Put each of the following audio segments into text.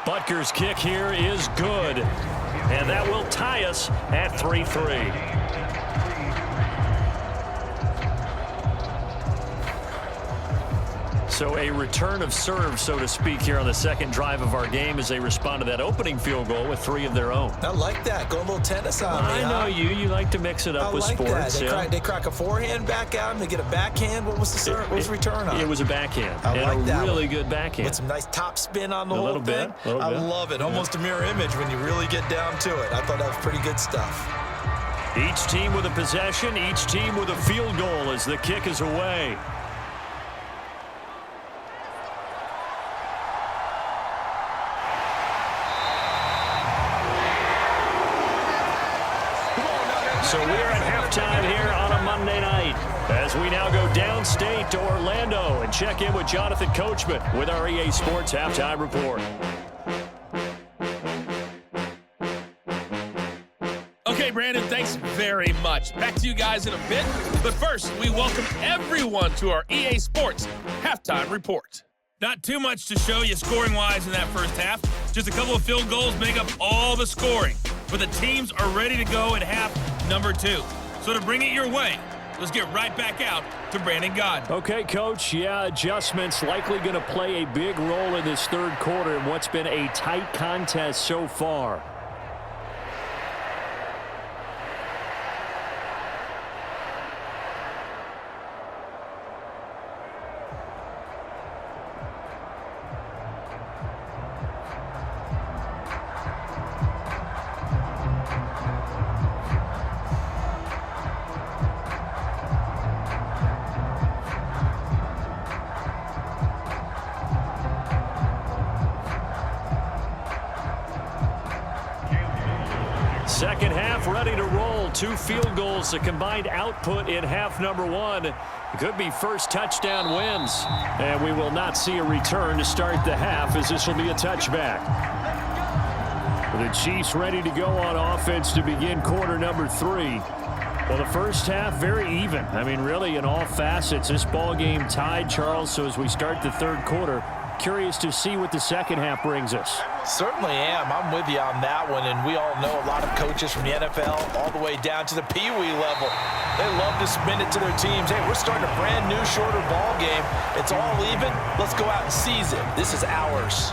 Butker's kick here is good. And that will tie us at 3-3. So a return of serve, so to speak, here on the second drive of our game as they respond to that opening field goal with 3 of their own. I like that. Go a little tennis on me, I know you. You like to mix it up with sports. They crack a forehand back out and they get a backhand. What was the serve? What was the return on? It was a backhand. I like that. Really good backhand. With some nice top spin on the whole thing. Little bit. I love it. Almost a mirror image when you really get down to it. I thought that was pretty good stuff. Each team with a possession, each team with a field goal as the kick is away. So we're at halftime here on a Monday night as we now go downstate to Orlando and check in with Jonathan Coachman with our EA Sports Halftime Report. Okay, Brandon, thanks very much. Back to you guys in a bit. But first, we welcome everyone to our EA Sports Halftime Report. Not too much to show you scoring-wise in that first half. Just a couple of field goals make up all the scoring. But the teams are ready to go at half number 2. So to bring it your way, let's get right back out to Brandon Gaudin. Okay, Coach. Yeah, adjustments likely going to play a big role in this third quarter in what's been a tight contest so far. Second half ready to roll. 2 field goals, a combined output in half number 1. It could be first touchdown wins. And we will not see a return to start the half as this will be a touchback. The Chiefs ready to go on offense to begin quarter number 3. Well, the first half very even. I mean, really in all facets. This ball game tied, Charles. So as we start the third quarter, curious to see what the second half brings us. Certainly am. I'm with you on that one. And we all know a lot of coaches from the NFL all the way down to the Pee Wee level. They love to spin it to their teams. Hey, we're starting a brand new, shorter ball game. It's all even. Let's go out and seize it. This is ours.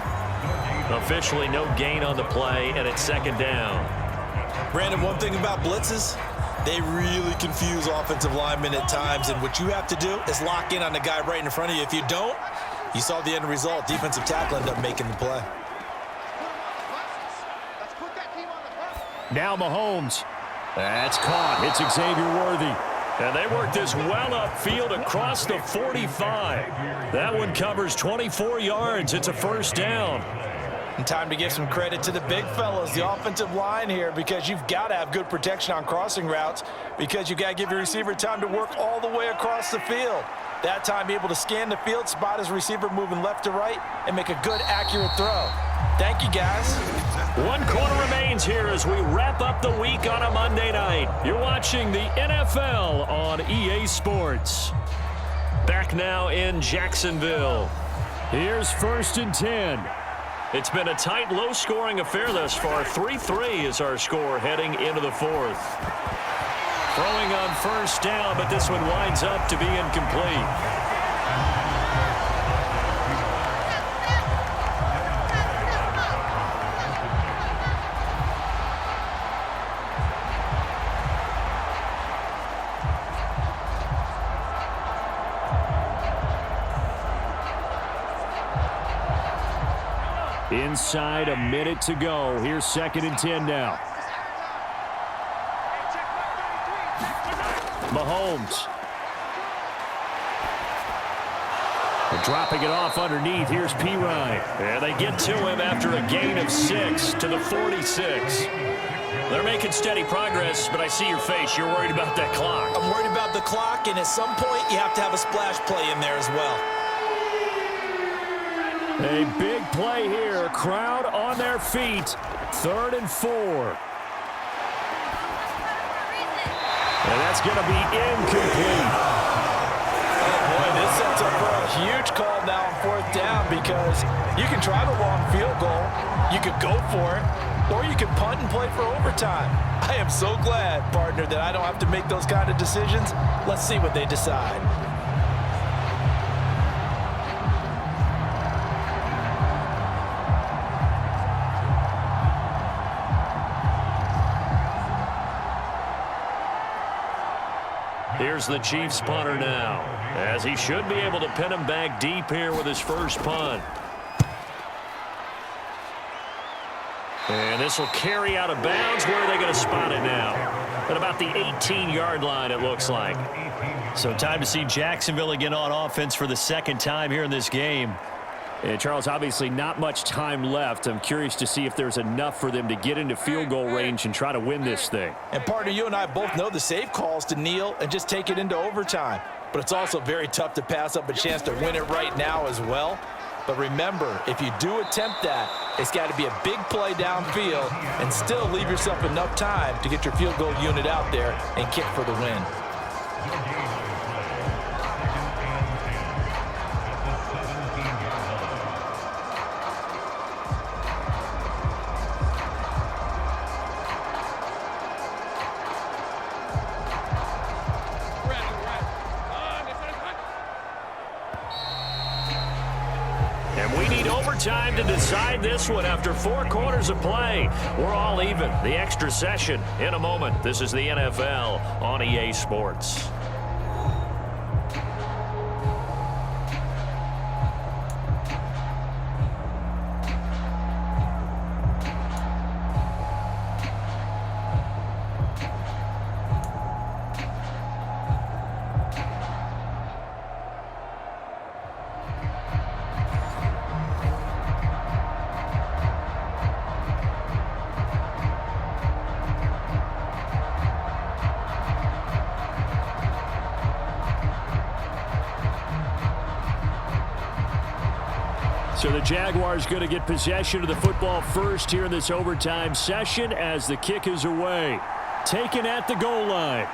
Officially no gain on the play, and it's second down. Brandon, one thing about blitzes, they really confuse offensive linemen at times. And what you have to do is lock in on the guy right in front of you. If you don't, you saw the end result. Defensive tackle ended up making the play. Now Mahomes. That's caught. It's Xavier Worthy. And they work this well upfield across the 45. That one covers 24 yards. It's a first down. And time to give some credit to the big fellas, the offensive line here, because you've got to have good protection on crossing routes because you've got to give your receiver time to work all the way across the field. That time, be able to scan the field, spot his receiver moving left to right, and make a good, accurate throw. Thank you, guys. 1 quarter remains here as we wrap up the week on a Monday night. You're watching the NFL on EA Sports. Back now in Jacksonville. Here's 1st and 10. It's been a tight, low-scoring affair thus far. 3-3 is our score heading into the 4th. Throwing on first down, but this one winds up to be incomplete. Inside, a minute to go. Here's 2nd and 10 now. Mahomes. They're dropping it off underneath. Here's P. Ryan. And they get to him after a gain of 6 to the 46. They're making steady progress, but I see your face. You're worried about that clock. I'm worried about the clock, and at some point, you have to have a splash play in there as well. A big play here. Crowd on their feet. 3rd and 4. And that's going to be incomplete. Oh, boy, this sets up for a huge call now on 4th down because you can try the long field goal. You could go for it, or you could punt and play for overtime. I am so glad, partner, that I don't have to make those kind of decisions. Let's see what they decide. Here's the Chiefs punter now, as he should be able to pin him back deep here with his first punt. And this will carry out of bounds. Where are they going to spot it now? At about the 18-yard line, it looks like. So time to see Jacksonville again on offense for the second time here in this game. And Charles, obviously not much time left. I'm curious to see if there's enough for them to get into field goal range and try to win this thing. And partner, you and I both know the safe calls to kneel and just take it into overtime. But it's also very tough to pass up a chance to win it right now as well. But remember, if you do attempt that, it's got to be a big play downfield and still leave yourself enough time to get your field goal unit out there and kick for the win. Time to decide this one after 4 quarters of play. We're all even. The extra session in a moment. This is the NFL on EA Sports. So the Jaguars going to get possession of the football first here in this overtime session as the kick is away. Taken at the goal line.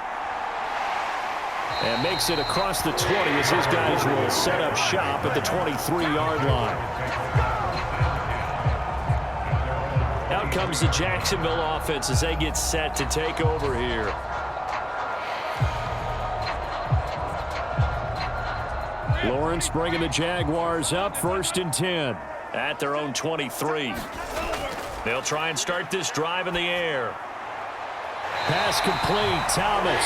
And makes it across the 20 as his guys will set up shop at the 23-yard line. Out comes the Jacksonville offense as they get set to take over here. Lawrence bringing the Jaguars up 1st and 10 at their own 23. They'll try and start this drive in the air. Pass complete. Thomas.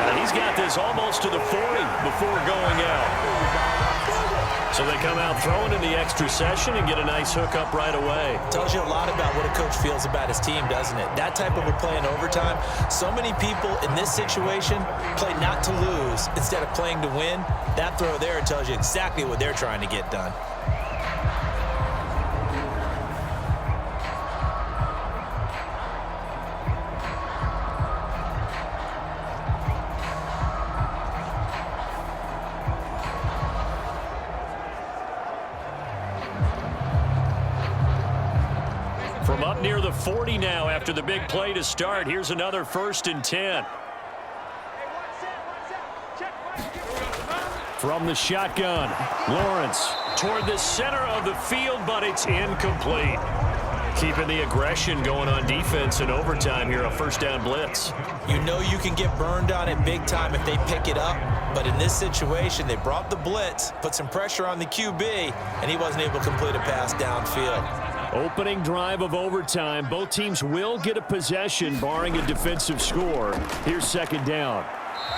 And he's got this almost to the 40 before going out. So they come out throwing in the extra session and get a nice hook up right away. Tells you a lot about what a coach feels about his team, doesn't it? That type of a play in overtime. So many people in this situation play not to lose instead of playing to win. That throw there tells you exactly what they're trying to get done. From up near the 40 now after the big play to start. Here's another 1st and 10. From the shotgun, Lawrence toward the center of the field, but it's incomplete. Keeping the aggression going on defense in overtime here, a 1st down blitz. You know you can get burned on it big time if they pick it up, but in this situation, they brought the blitz, put some pressure on the QB, and he wasn't able to complete a pass downfield. Opening drive of overtime. Both teams will get a possession, barring a defensive score. Here's 2nd down.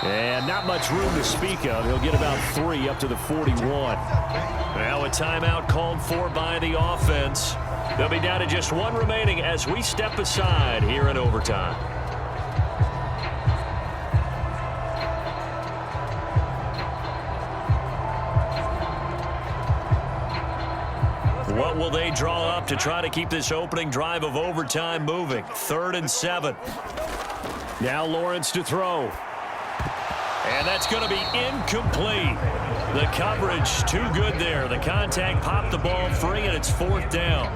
And not much room to speak of. He'll get about 3 up to the 41. Now a timeout called for by the offense. They'll be down to just 1 remaining as we step aside here in overtime. What will they draw up to try to keep this opening drive of overtime moving? 3rd and 7. Now Lawrence to throw. And that's going to be incomplete. The coverage too good there. The contact popped the ball free, and it's 4th down.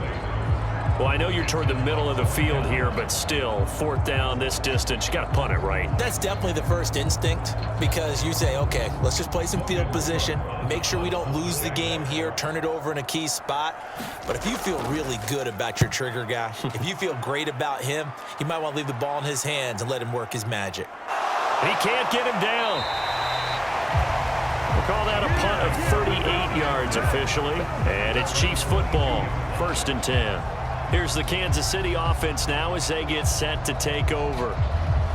Well, I know you're toward the middle of the field here, but still, fourth down this distance, you got to punt it, right? That's definitely the first instinct because you say, okay, let's just play some field position, make sure we don't lose the game here, turn it over in a key spot. But if you feel really good about your trigger guy, if you feel great about him, you might want to leave the ball in his hands and let him work his magic. He can't get him down. We'll call that a punt of 38 yards officially, and it's Chiefs football, 1st and 10. Here's the Kansas City offense now as they get set to take over.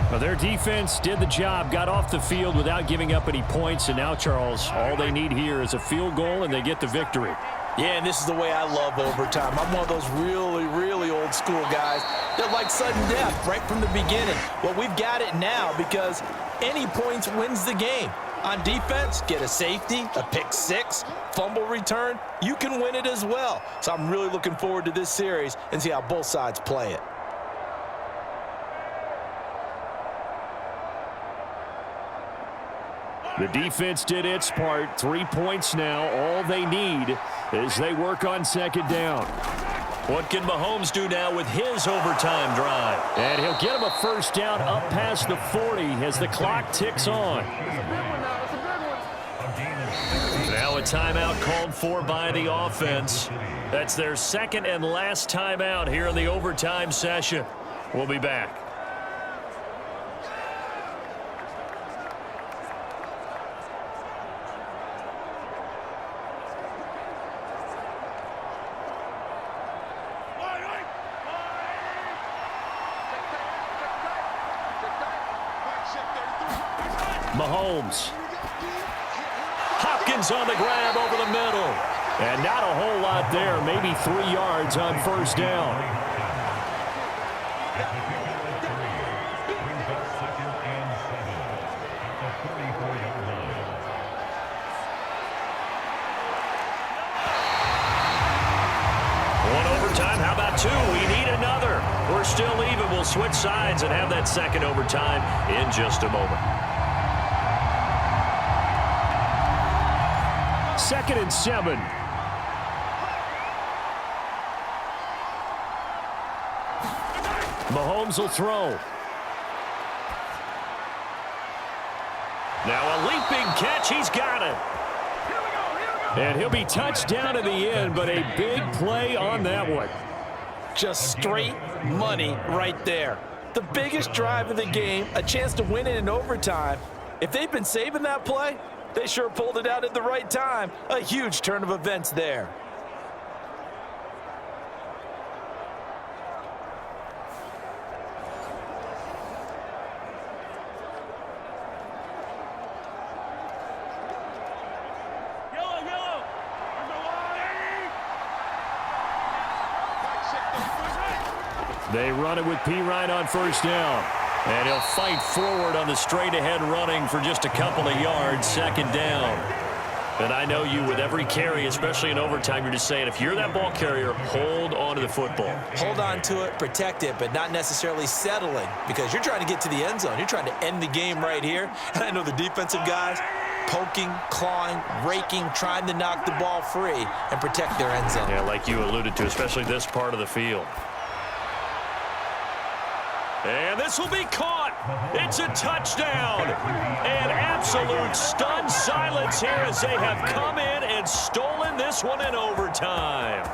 Well, their defense did the job, got off the field without giving up any points, and now, Charles, all they need here is a field goal, and they get the victory. Yeah, and this is the way I love overtime. I'm one of those really, really old school guys that like sudden death right from the beginning. Well, we've got it now because any points wins the game. On defense, get a safety, a pick six, fumble return, you can win it as well. So I'm really looking forward to this series and see how both sides play it. The defense did its part. 3 points now. All they need as they work on 2nd down. What can Mahomes do now with his overtime drive? And he'll get him a 1st down up past the 40 as the clock ticks on. Now a timeout called for by the offense. That's their 2nd and last timeout here in the overtime session. We'll be back. Mahomes. Hopkins on the grab over the middle. And not a whole lot there. Maybe 3 yards on 1st down. One overtime. How about 2? We need another. We're still even. We'll switch sides and have that 2nd overtime in just a moment. 2nd and 7. Mahomes will throw. Now a leaping catch. He's got it. And he'll be touched down in the end, but a big play on that one. Just straight money right there. The biggest drive of the game, a chance to win it in overtime. If they've been saving that play, they sure pulled it out at the right time. A huge turn of events there. They run it with P. Ryan on 1st down. And he'll fight forward on the straight-ahead running for just a couple of yards, 2nd down. And I know you, with every carry, especially in overtime, you're just saying, if you're that ball carrier, hold on to the football. Hold on to it, protect it, but not necessarily settling because you're trying to get to the end zone. You're trying to end the game right here. And I know the defensive guys poking, clawing, raking, trying to knock the ball free and protect their end zone. Yeah, like you alluded to, especially this part of the field. And this will be caught. It's a touchdown. An absolute stunned silence here as they have come in and stolen this one in overtime.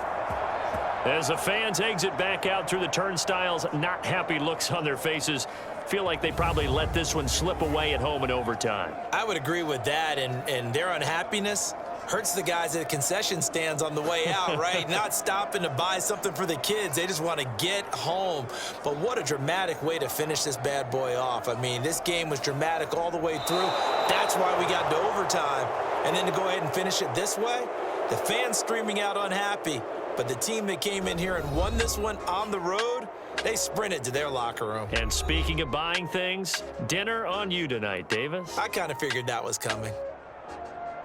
As the fans exit back out through the turnstiles, not happy looks on their faces. Feel like they probably let this one slip away at home in overtime. I would agree with that, and their unhappiness hurts the guys at the concession stands on the way out, right? Not stopping to buy something for the kids. They just want to get home. But what a dramatic way to finish this bad boy off. I mean, this game was dramatic all the way through. That's why we got to overtime. And then to go ahead and finish it this way, the fans streaming out unhappy. But the team that came in here and won this one on the road, they sprinted to their locker room. And speaking of buying things, dinner on you tonight, Davis. I kind of figured that was coming.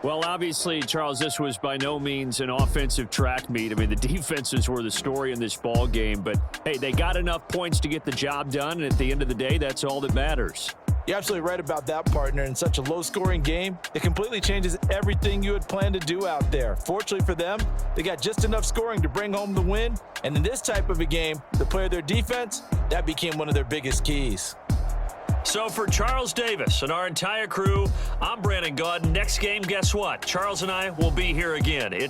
Well, obviously, Charles, this was by no means an offensive track meet. I mean, the defenses were the story in this ball game. But, hey, they got enough points to get the job done, and at the end of the day, that's all that matters. You're absolutely right about that, partner. In such a low-scoring game, it completely changes everything you had planned to do out there. Fortunately for them, they got just enough scoring to bring home the win. And in this type of a game, to play their defense, that became one of their biggest keys. So for Charles Davis and our entire crew, I'm Brandon Gaudin. Next game, guess what? Charles and I will be here again. It's